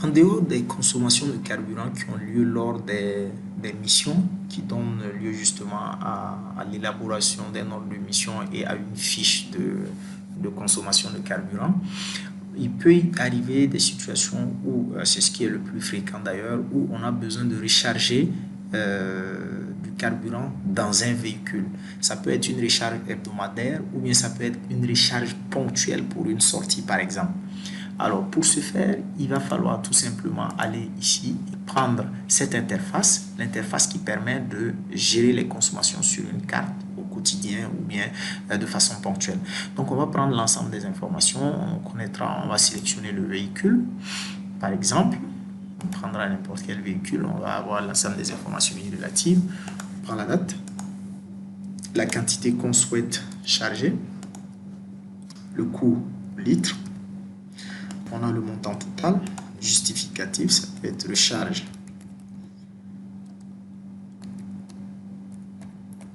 En dehors des consommations de carburant qui ont lieu lors des missions, qui donnent lieu justement à l'élaboration d'un ordre de mission et à une fiche de consommation de carburant, il peut y arriver des situations où, c'est ce qui est le plus fréquent d'ailleurs, où on a besoin de recharger du carburant dans un véhicule. Ça peut être une recharge hebdomadaire ou bien ça peut être une recharge ponctuelle pour une sortie par exemple. Alors pour ce faire, il va falloir tout simplement aller ici et prendre cette interface, l'interface qui permet de gérer les consommations sur une carte au quotidien ou bien de façon ponctuelle. Donc on va prendre l'ensemble des informations, on va sélectionner le véhicule par exemple, on prendra n'importe quel véhicule, on va avoir l'ensemble des informations relatives, on prend la date, la quantité qu'on souhaite charger, le coût litre, on a le montant total, justificatif, ça peut être recharge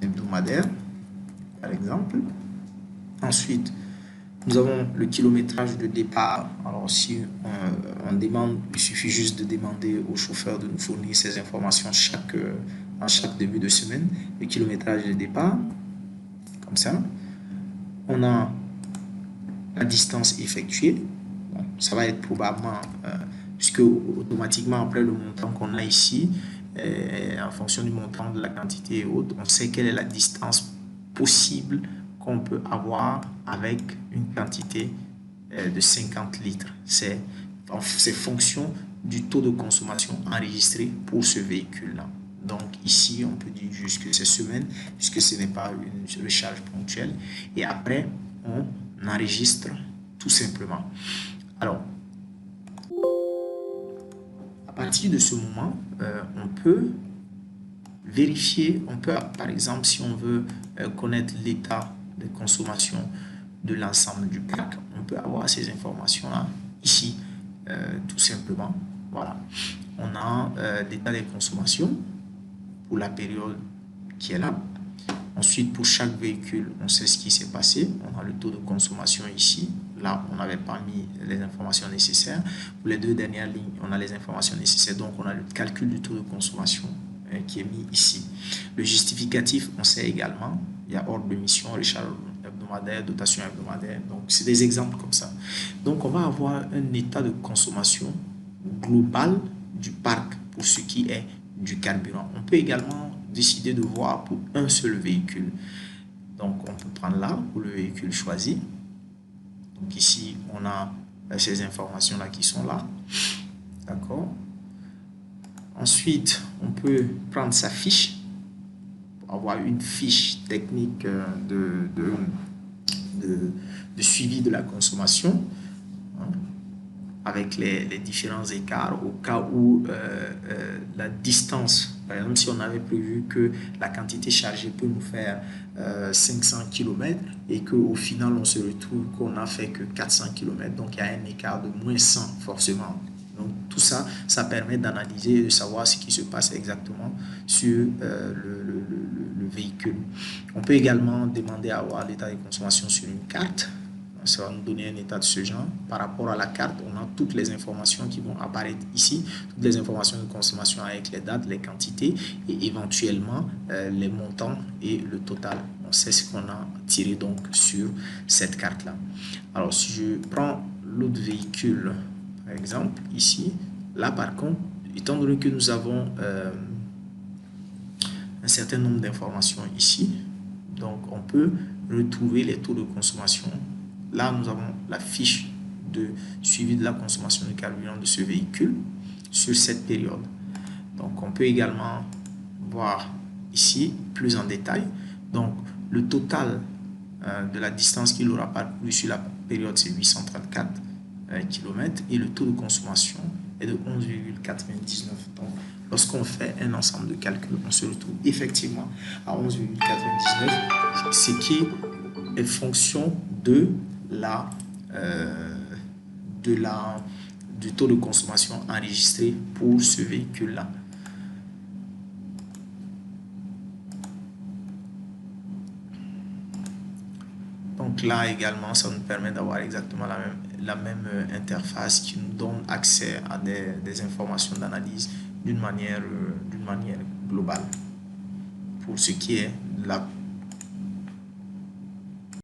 hebdomadaire, par exemple. Ensuite, nous avons le kilométrage de départ. Alors, si on demande, il suffit juste de demander au chauffeur de nous fournir ces informations en chaque début de semaine. Le kilométrage de départ, comme ça. On a la distance effectuée. Bon, ça va être probablement, puisque automatiquement, après le montant qu'on a ici, en fonction du montant de la quantité et autres, on sait quelle est la distance possible qu'on peut avoir avec une quantité de 50 litres. C'est fonction du taux de consommation enregistré pour ce véhicule-là. Donc ici, on peut dire juste que c'est semaine, puisque ce n'est pas une recharge ponctuelle. Et après, on enregistre tout simplement. Alors, à partir de ce moment, on peut vérifier, on peut par exemple, si on veut connaître l'état de consommation de l'ensemble du parc, on peut avoir ces informations-là ici, tout simplement. Voilà, on a l'état des consommations pour la période qui est là. Ensuite, pour chaque véhicule, on sait ce qui s'est passé. On a le taux de consommation ici. Là, on n'avait pas mis les informations nécessaires. Pour les deux dernières lignes, on a les informations nécessaires. Donc, on a le calcul du taux de consommation qui est mis ici. Le justificatif, on sait également. Il y a ordre de mission, recharge hebdomadaire, dotation hebdomadaire. Donc, c'est des exemples comme ça. Donc, on va avoir un état de consommation global du parc pour ce qui est du carburant. On peut également décider de voir pour un seul véhicule. Donc, on peut prendre là pour le véhicule choisi. Donc, ici, on a ces informations-là qui sont là. D'accord? Ensuite, on peut prendre sa fiche pour avoir une fiche technique de suivi de la consommation, hein, avec les différents écarts au cas où la distance, par exemple si on avait prévu que la quantité chargée peut nous faire 500 km et qu'au final on se retrouve qu'on n'a fait que 400 km, donc il y a un écart de moins 100 forcément. Donc tout ça, ça permet d'analyser et de savoir ce qui se passe exactement sur le véhicule. On peut également demander à avoir l'état de consommation sur une carte. Ça va nous donner un état de ce genre. Par rapport à la carte, on a toutes les informations qui vont apparaître ici, toutes les informations de consommation avec les dates, les quantités et éventuellement les montants et le total. On sait ce qu'on a tiré donc sur cette carte-là. Alors, si je prends l'autre véhicule, par exemple, ici, là par contre, étant donné que nous avons un certain nombre d'informations ici, donc on peut retrouver les taux de consommation. Là, nous avons la fiche de suivi de la consommation de carburant de ce véhicule sur cette période. Donc, on peut également voir ici plus en détail. Donc, le total de la distance qu'il aura parcouru sur la période, c'est 834 km et le taux de consommation est de 11,99. Donc, lorsqu'on fait un ensemble de calculs, on se retrouve effectivement à 11,99, ce qui est fonction de du taux de consommation enregistré pour ce véhicule-là. Donc là également, ça nous permet d'avoir exactement la même la même interface qui nous donne accès à des informations d'analyse d'une manière globale. Pour ce qui est de la